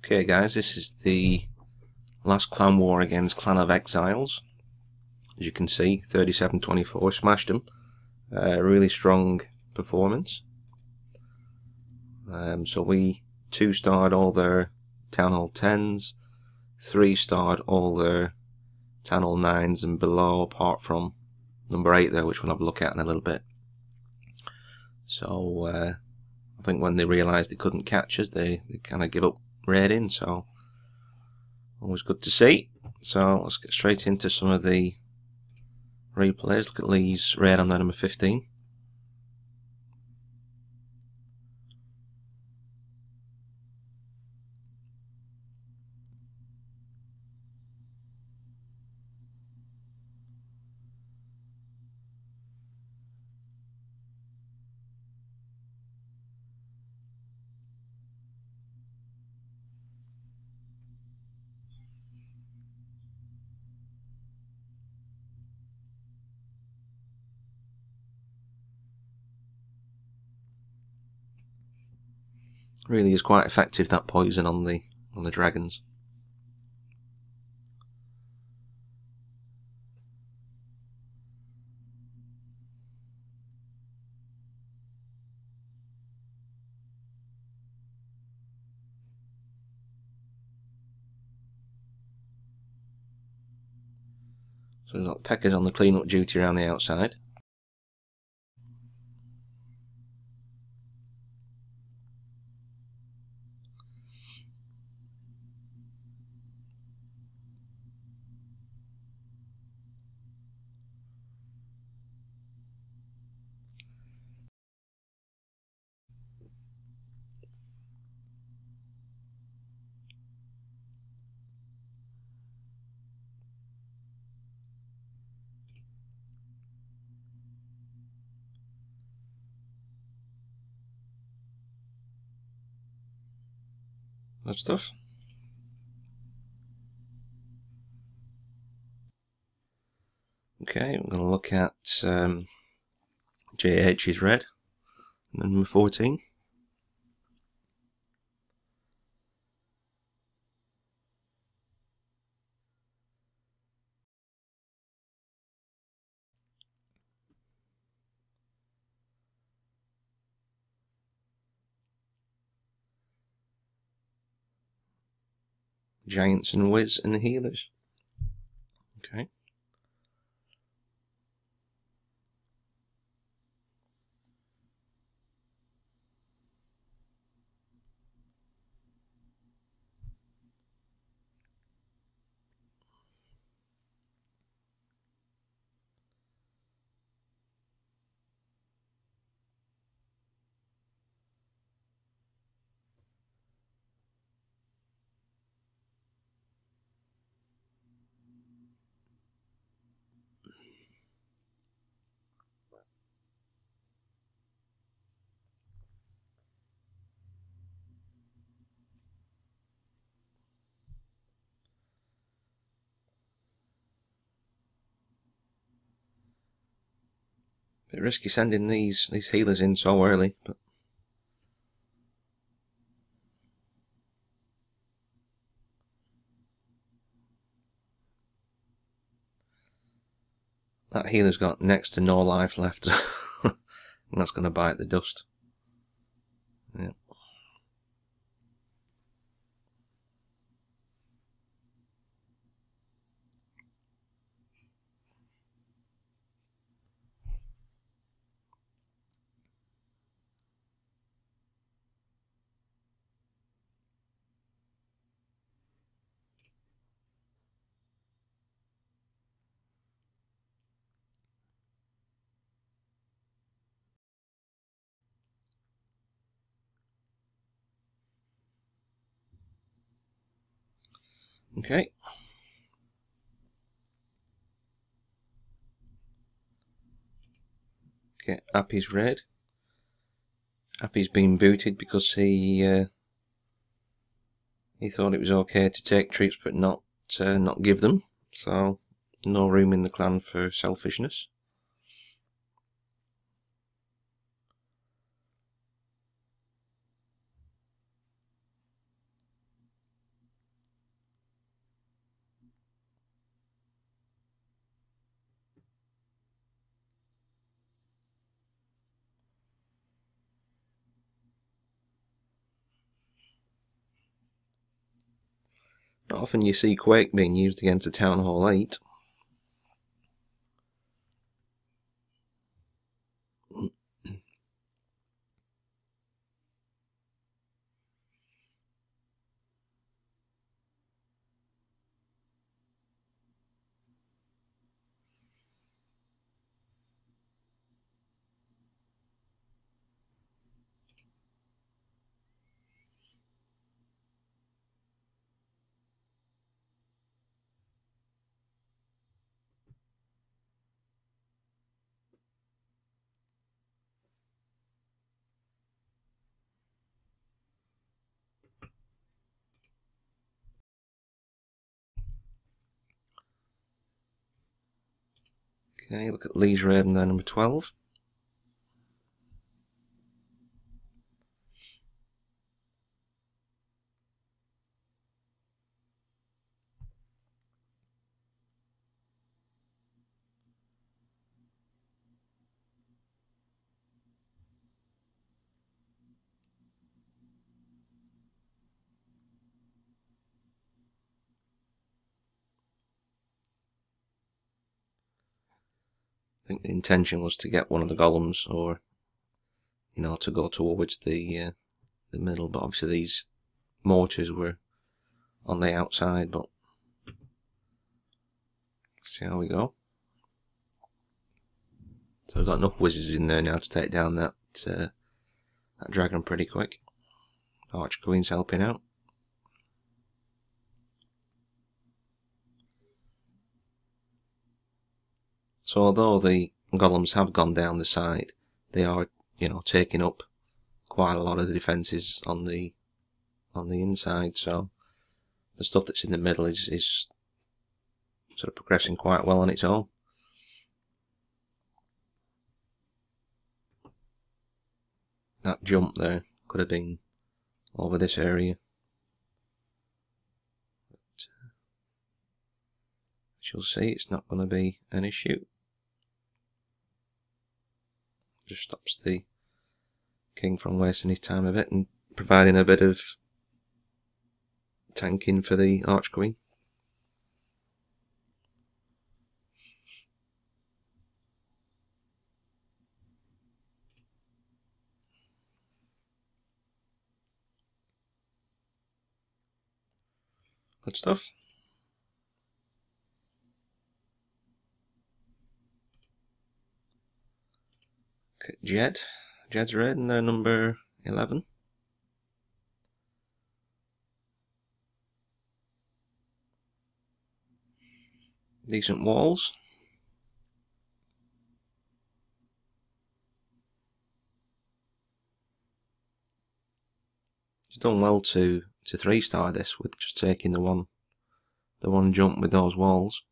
Okay guys, this is the last clan war against Clan of Exiles. As you can see, 37-24, smashed them. Really strong performance. So we 2-starred all their Town Hall 10s, 3-starred all their Town Hall 9s and below, apart from number 8 there, which we'll have a look at in a little bit. So I think when they realised they couldn't catch us, they kind of give up raiding, so always good to see. So let's get straight into some of the replays. Look at Lee's raid on the number 15. Really is quite effective, that poison on the dragons. So we've got Peckers on the clean-up duty around the outside. Good stuff. Okay, we're going to look at JH's red, number 14. Giants and Wiz and the healers. Okay. Bit risky sending these healers in so early, but that healer's got next to no life left. And that's going to bite the dust. Yeah. Okay. Get Appy's red. Appy's been booted because he thought it was okay to take troops but not give them. So no room in the clan for selfishness. Not often you see Quake being used against a Town Hall 8. Okay, look at Lee's Raid and their number 12. I think the intention was to get one of the golems, or to go towards the middle, but obviously these mortars were on the outside. But let's see how we go. So we've got enough wizards in there now to take down that dragon pretty quick. Arch Queen's helping out. So although the golems have gone down the side, they are, taking up quite a lot of the defences on the inside. So the stuff that's in the middle is sort of progressing quite well on its own. That jump there could have been over this area. But, as you'll see, it's not going to be an issue. Just stops the king from wasting his time a bit and providing a bit of tanking for the Arch Queen. Good stuff. Okay, Jed's Raid and they're number 11. Decent walls. He's done well to 3-star this with just taking the one jump with those walls.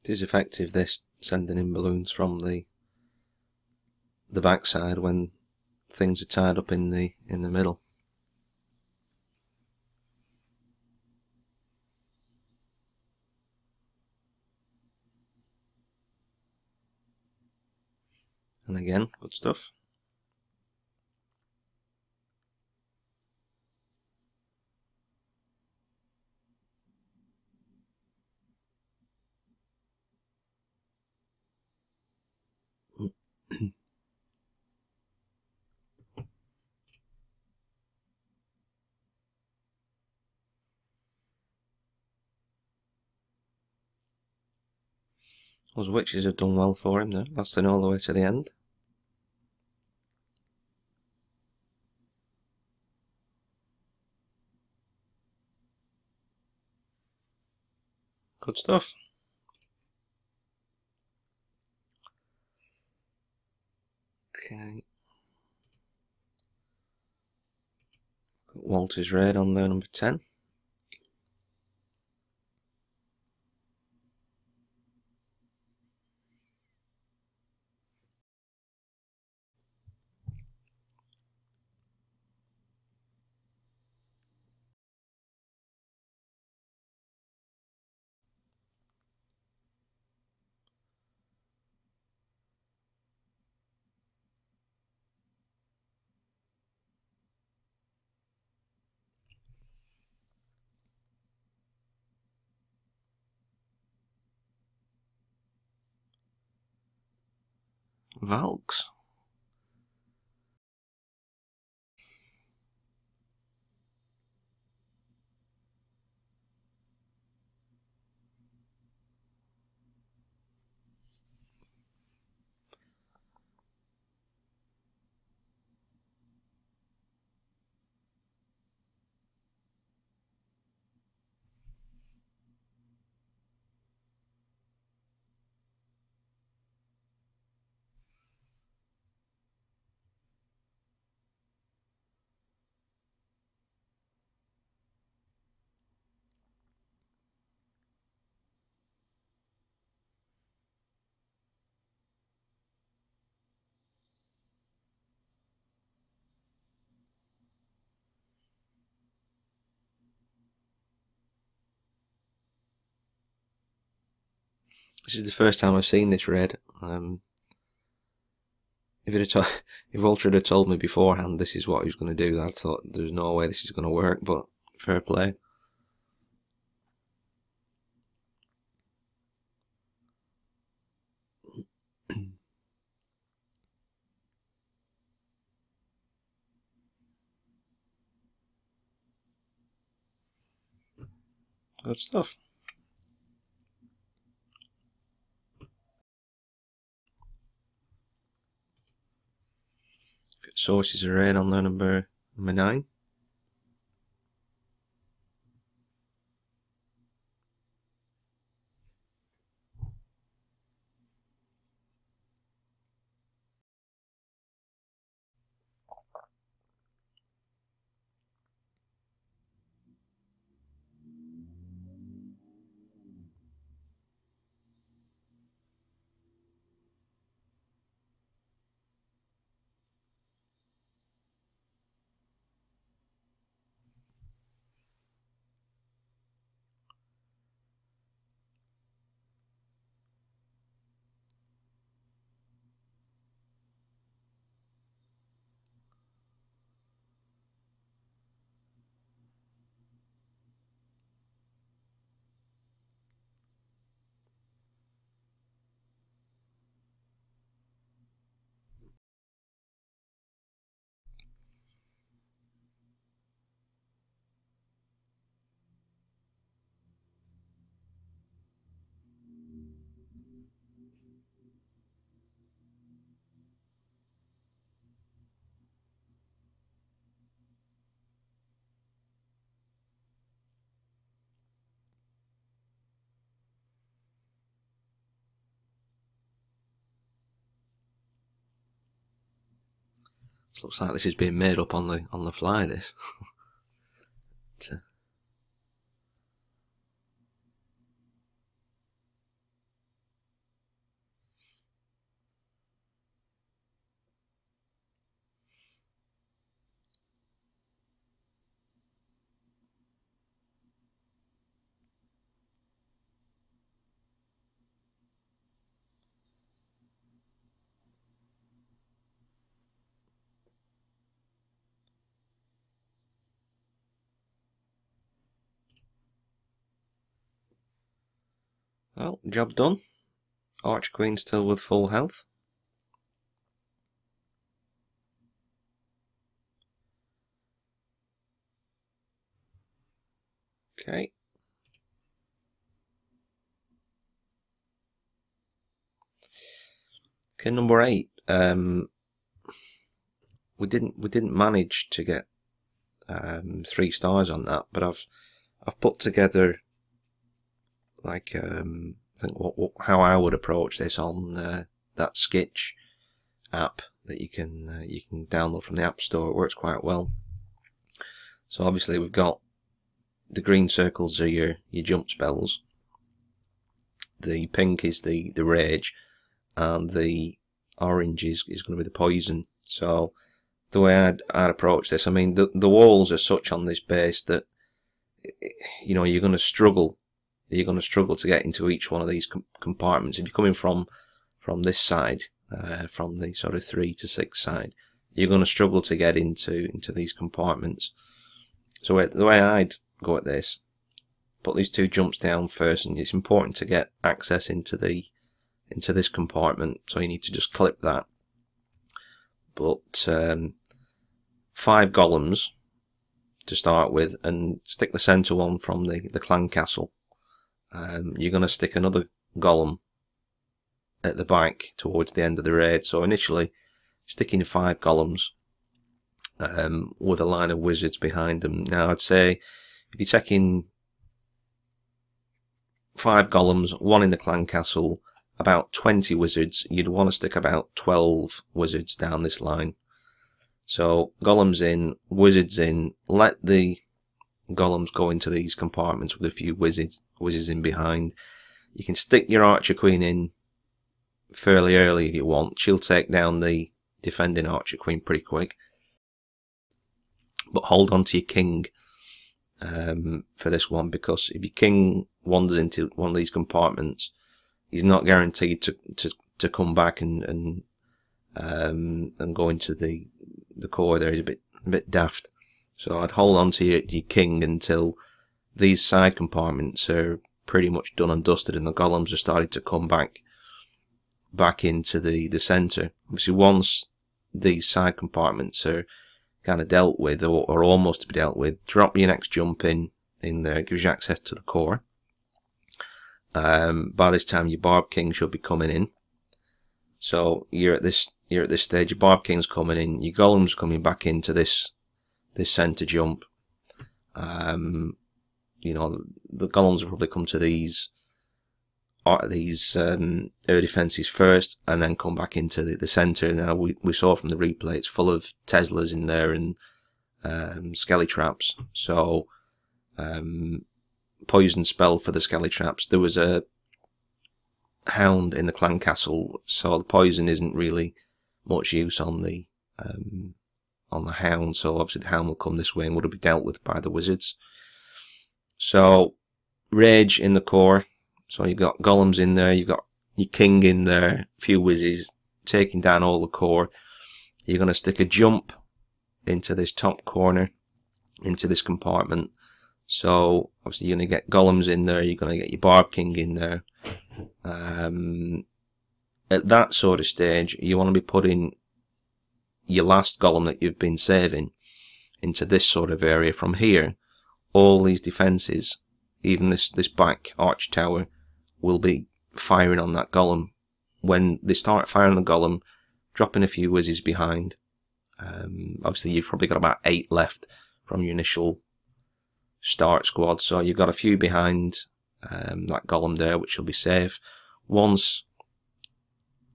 It is effective, this sending in balloons from the backside when things are tied up in the middle. And again, good stuff. Those witches have done well for him though, lasting all the way to the end. Good stuff. Okay. Got Walter's Raid on there, number 10. Valks. This is the first time I've seen this raid. If Walter had told me beforehand this is what he was going to do, I thought there's no way this is going to work, but fair play. Good stuff. Sources are Raid on there, number 9. This looks like this is being made up on the fly. This. Well, job done. Arch Queen still with full health. Okay. Okay, number 8. We didn't manage to get 3 stars on that, but I've put together like I think how I would approach this on that Sketch app, that you can download from the App Store. It works quite well. So obviously we've got the green circles are your jump spells, the pink is the rage, and the orange is going to be the poison. So the way I'd approach this, I mean, the walls are such on this base that, you know, you're going to struggle. You're going to struggle to get into each one of these compartments. If you're coming from this side, from the sort of 3 to 6 side, you're going to struggle to get into these compartments. So the way I'd go at this, put these 2 jumps down first, and it's important to get access into this compartment, so you need to just clip that. But 5 golems to start with, and stick the centre one from the clan castle. You're going to stick another golem at the back towards the end of the raid. So initially sticking 5 golems with a line of wizards behind them. Now I'd say if you're taking 5 golems, 1 in the clan castle, about 20 wizards, you'd want to stick about 12 wizards down this line. So golems in, wizards in, let the golems go into these compartments with a few wizards in behind. You can stick your Archer Queen in fairly early if you want. She'll take down the defending Archer Queen pretty quick. But hold on to your King for this one, because if your King wanders into one of these compartments, he's not guaranteed to come back and go into the core there. He's a bit daft. So I'd hold on to your King until these side compartments are pretty much done and dusted, and the golems are starting to come back into the centre. Obviously, once these side compartments are kind of dealt with, or almost to be dealt with, drop your next jump in there. It gives you access to the core. By this time, your Barb King should be coming in. So you're at this stage. Your Barb King's coming in. Your golem's coming back into this centre jump. You know, the golems will probably come to these air defences first, and then come back into the centre. Now we saw from the replay it's full of Teslas in there and skelly traps. So poison spell for the skelly traps. There was a hound in the clan castle, so the poison isn't really much use on the hound. So obviously the hound will come this way and would be dealt with by the wizards. So rage in the core. So you've got golems in there, you've got your King in there, a few wizards taking down all the core. You're going to stick a jump into this top corner, into this compartment. So obviously you're going to get golems in there, you're going to get your Barb King in there. At that sort of stage, you want to be putting your last golem that you've been saving into this sort of area. From here, all these defences, even this back arch tower, will be firing on that golem. When they start firing the golem, dropping a few wizards behind. Obviously you've probably got about 8 left from your initial start squad, so you've got a few behind that golem there, which will be safe. Once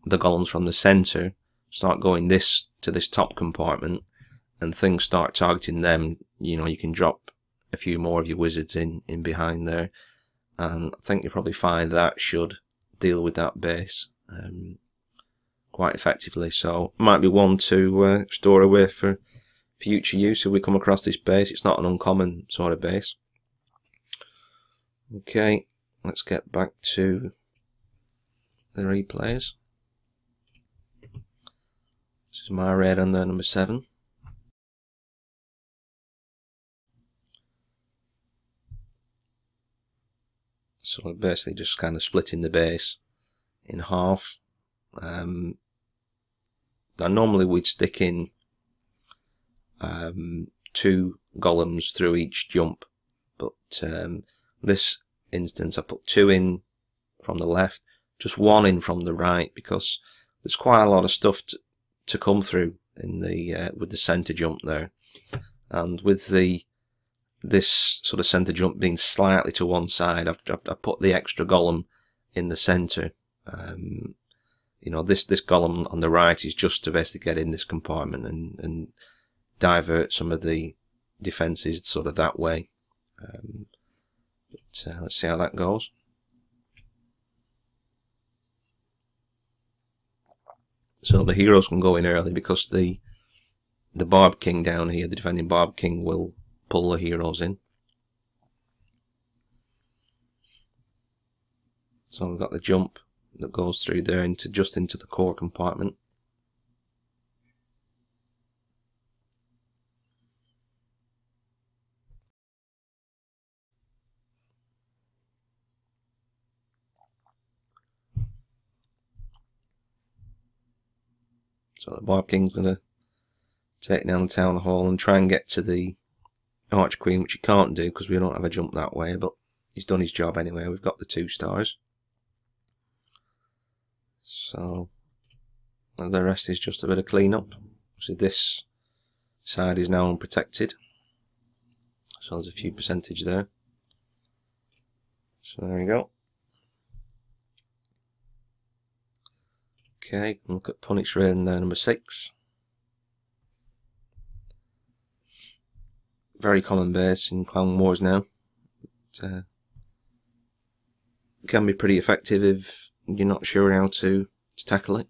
the golems from the centre start going to this top compartment and things start targeting them, you know, you can drop a few more of your wizards in behind there, and I think you'll probably find that should deal with that base quite effectively. So it might be one to store away for future use if we come across this base. It's not an uncommon sort of base. Okay, let's get back to the replays. This is my raid on there, number 7. So we're basically just kind of splitting the base in half. Now normally we'd stick in 2 golems through each jump, but this instance I put 2 in from the left, just 1 in from the right, because there's quite a lot of stuff to come through in the with the centre jump there, and with this sort of centre jump being slightly to one side, I've put the extra golem in the centre. you know, this column on the right is just to basically get in this compartment and divert some of the defences sort of that way. Let's see how that goes. So the heroes can go in early because the Barb King down here, the defending Barb King, will pull the heroes in. So we've got the jump that goes through there just into the core compartment. So the Barb King's going to take down the town hall and try and get to the Arch Queen, which he can't do because we don't have a jump that way, but he's done his job anyway. We've got the 2 stars. So the rest is just a bit of clean up. So this side is now unprotected. So there's a few percentage there. So there you go. Okay, look at Punished Raiden there, number 6. Very common base in Clan Wars now. It can be pretty effective if you're not sure how to tackle it.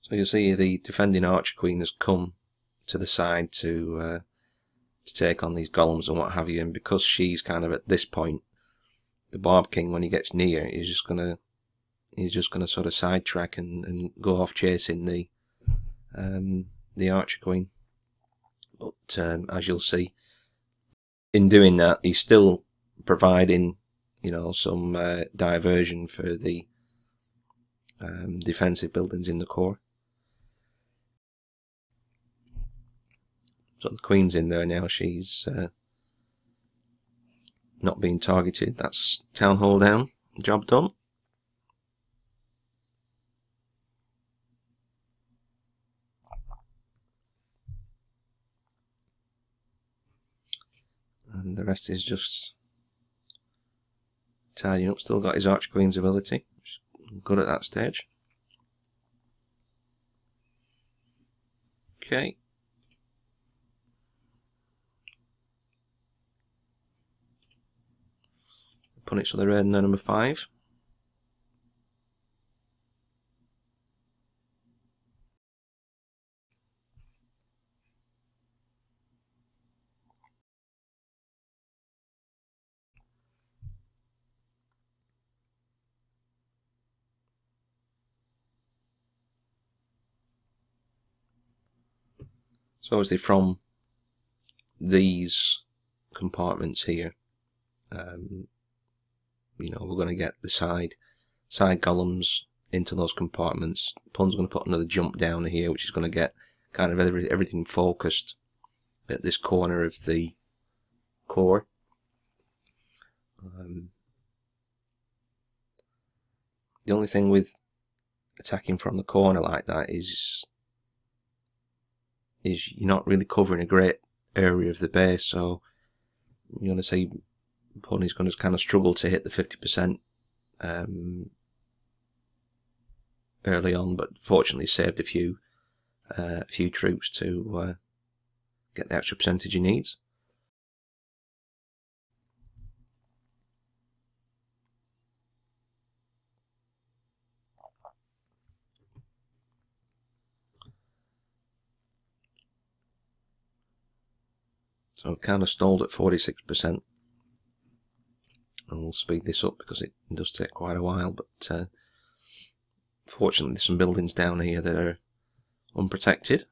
So you'll see the defending Archer Queen has come to the side to take on these golems and what have you, and because she's kind of at this point, the Barb King, when he gets near, is just gonna sort of sidetrack and go off chasing the Archer Queen. But as you'll see, in doing that, he's still providing, you know, some diversion for the defensive buildings in the core. So the Queen's in there now. She's not being targeted. That's Town Hall down. Job done. And the rest is just tidying up. Still got his Arch Queen's ability. Good at that stage. Okay. Punish for the Raiden there, number 5. So obviously from these compartments here, you know, we're going to get the side columns into those compartments. Pun's going to put another jump down here, which is going to get kind of everything focused at this corner of the core. The only thing with attacking from the corner like that is you're not really covering a great area of the base, so you're going to see Pony's going to kind of struggle to hit the 50% early on, but fortunately saved a few troops to get the extra percentage he needs. So it kind of stalled at 46%, and we'll speed this up because it does take quite a while, but fortunately there's some buildings down here that are unprotected.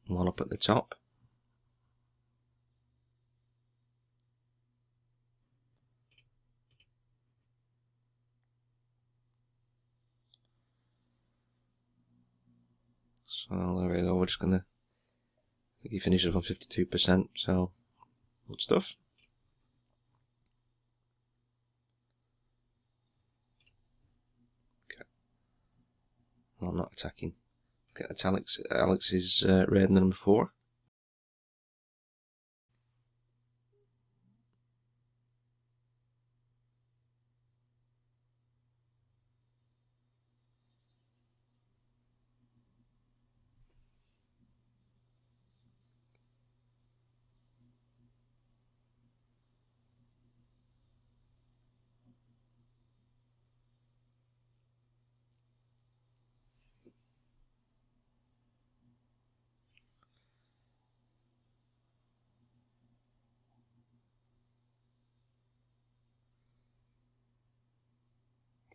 One up at the top. So there we go, we're just going to I think he finishes on 52%, so good stuff. Okay. No, I'm not attacking. Get Alex. Alex is raid number 4.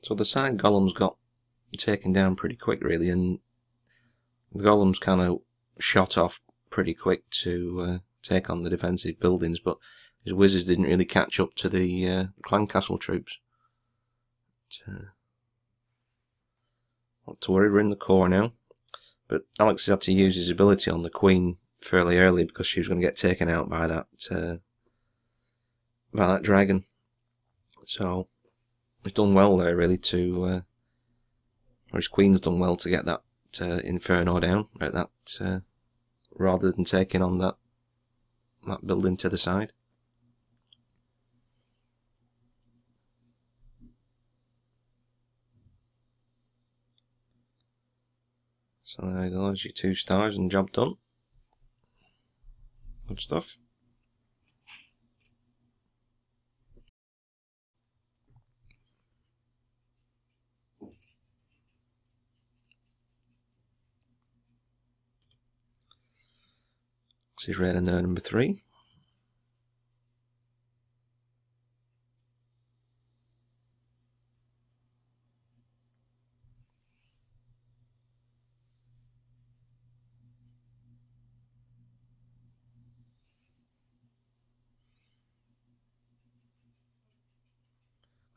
So the side golems got taken down pretty quick, really, and the golems kind of shot off pretty quick to take on the defensive buildings, but his wizards didn't really catch up to the clan castle troops. Not to worry, we're in the core now. But Alex had to use his ability on the queen fairly early because she was going to get taken out by that dragon. So he's done well there, really, or his queen's done well to get that inferno down at that, rather than taking on that building to the side. So there you go, there's your 2 stars and job done. Good stuff. So he's red in there, number 3.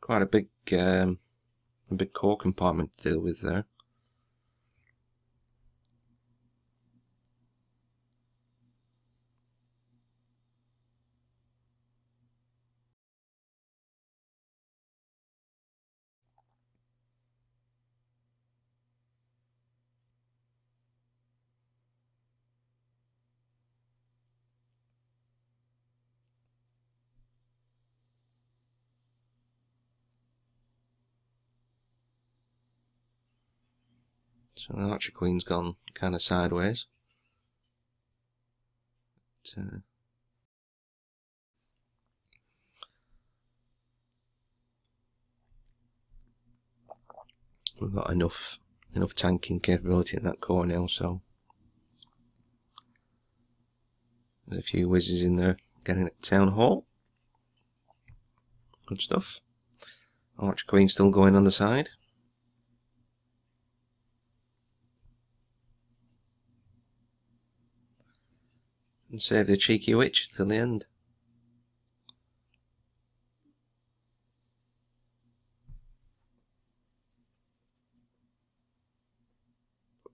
Quite a big core compartment to deal with there. So the Archer Queen's gone kind of sideways. But, we've got enough tanking capability in that core now, so there's a few wizards in there getting at Town Hall. Good stuff. Archer Queen still going on the side. And save the cheeky witch till the end.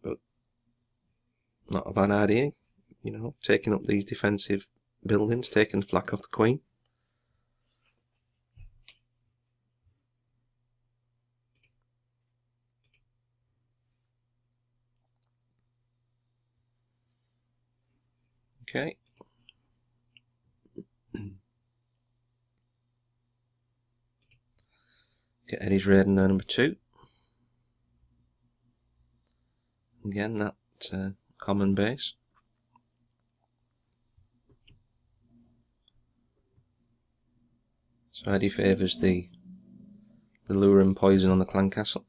But not a bad idea, you know, taking up these defensive buildings, taking the flak off the queen. Okay. Get Eddie's raid in there, number 2. Again, that common base. So Eddie favours the lure and poison on the clan castle.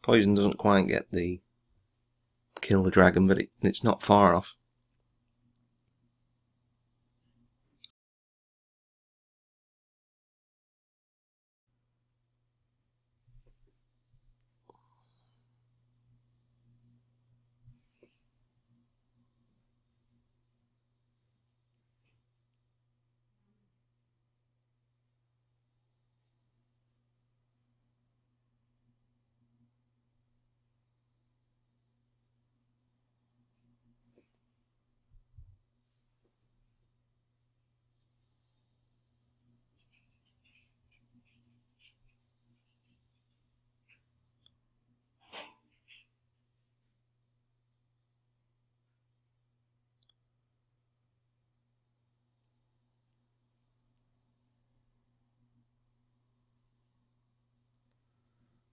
Poison doesn't quite get the kill the dragon, but it's not far off.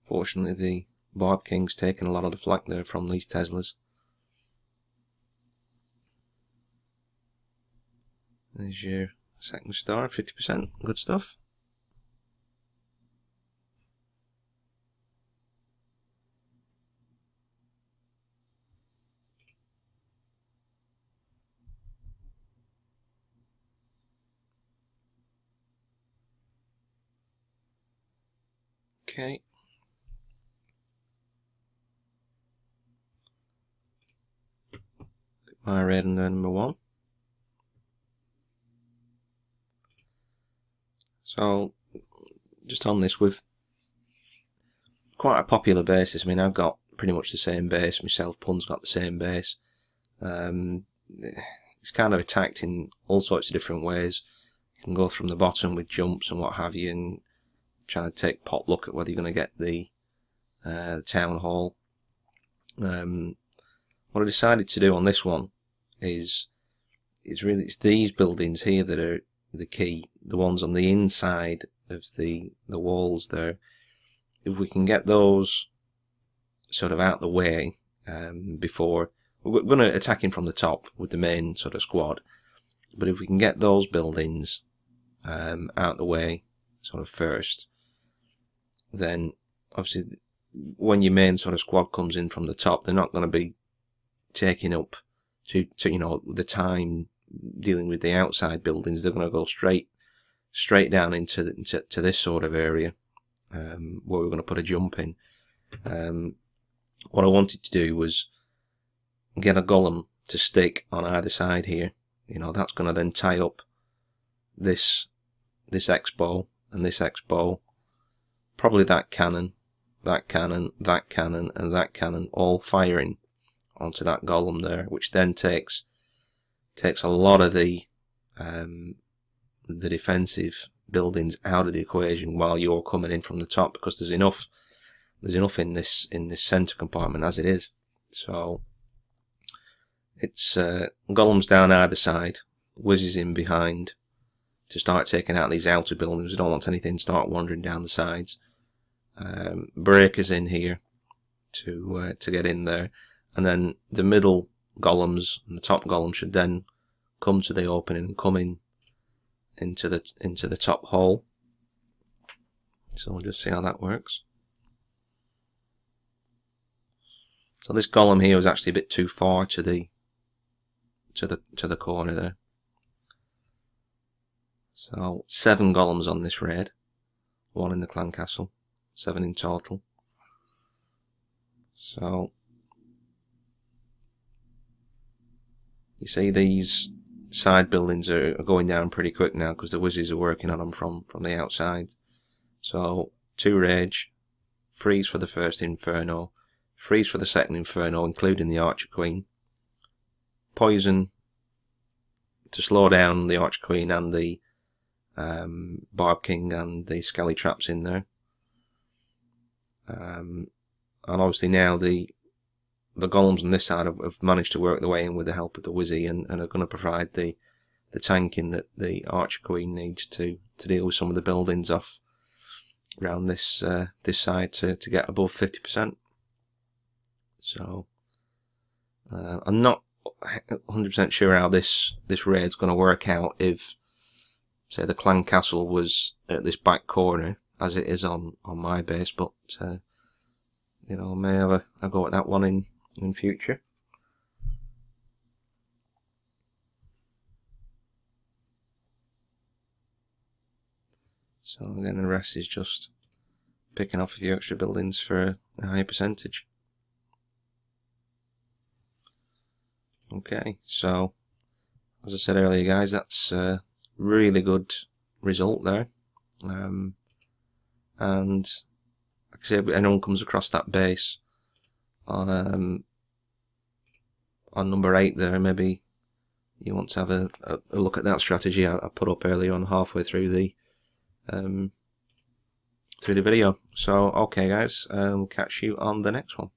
Fortunately, the Barb King's taken a lot of the flak there from these Teslas. There's your second star, 50%. Good stuff. Okay. My red and then number 1. So, just on this, with quite a popular basis. I mean, I've got pretty much the same base myself. Pun's got the same base. It's kind of attacked in all sorts of different ways. You can go from the bottom with jumps and what have you, and try to take pot luck at whether you're going to get the town hall. What I decided to do on this one is it's these buildings here that are the key, the ones on the inside of the walls there. If we can get those sort of out the way before we're going to attack in from the top with the main sort of squad, but if we can get those buildings out the way sort of first, then obviously when your main sort of squad comes in from the top, they're not going to be taking up to you know, the time dealing with the outside buildings. They're going to go straight down into this sort of area where we're going to put a jump in. What I wanted to do was get a golem to stick on either side here. You know, that's going to then tie up this X-bow and this X-bow, probably that cannon, that cannon, that cannon, and that cannon, all firing onto that golem there, which then takes a lot of the defensive buildings out of the equation while you're coming in from the top, because there's enough in this center compartment as it is. So it's golems down either side, whizzes in behind to start taking out these outer buildings. We don't want anything to start wandering down the sides. Breakers in here to get in there, and then the middle golems and the top golem should then come to the opening and come into the top hole. So we'll just see how that works. So this golem here was actually a bit too far to the corner there. So 7 golems on this raid, 1 in the clan castle, 7 in total. So you see these side buildings are going down pretty quick now because the wizards are working on them from the outside. So 2 rage, freeze for the first inferno, freeze for the second inferno, including the Archer Queen, poison to slow down the Archer Queen and the Barb King and the Skelly traps in there. And obviously now the golems on this side have managed to work their way in with the help of the Wizzy, and are going to provide the tanking that the Archer Queen needs to deal with some of the buildings off around this side to get above 50%. So I'm not 100% sure how this raid's going to work out if, say, the clan castle was at this back corner as it is on my base, but you know, I may have a go at that one in future. So again, the rest is just picking off a few extra buildings for a higher percentage. Okay, so as I said earlier, guys, that's a really good result there. And like I said, if anyone comes across that base on number 8 there, maybe you want to have a look at that strategy I put up earlier on, halfway through the video. So okay, guys, we'll catch you on the next one.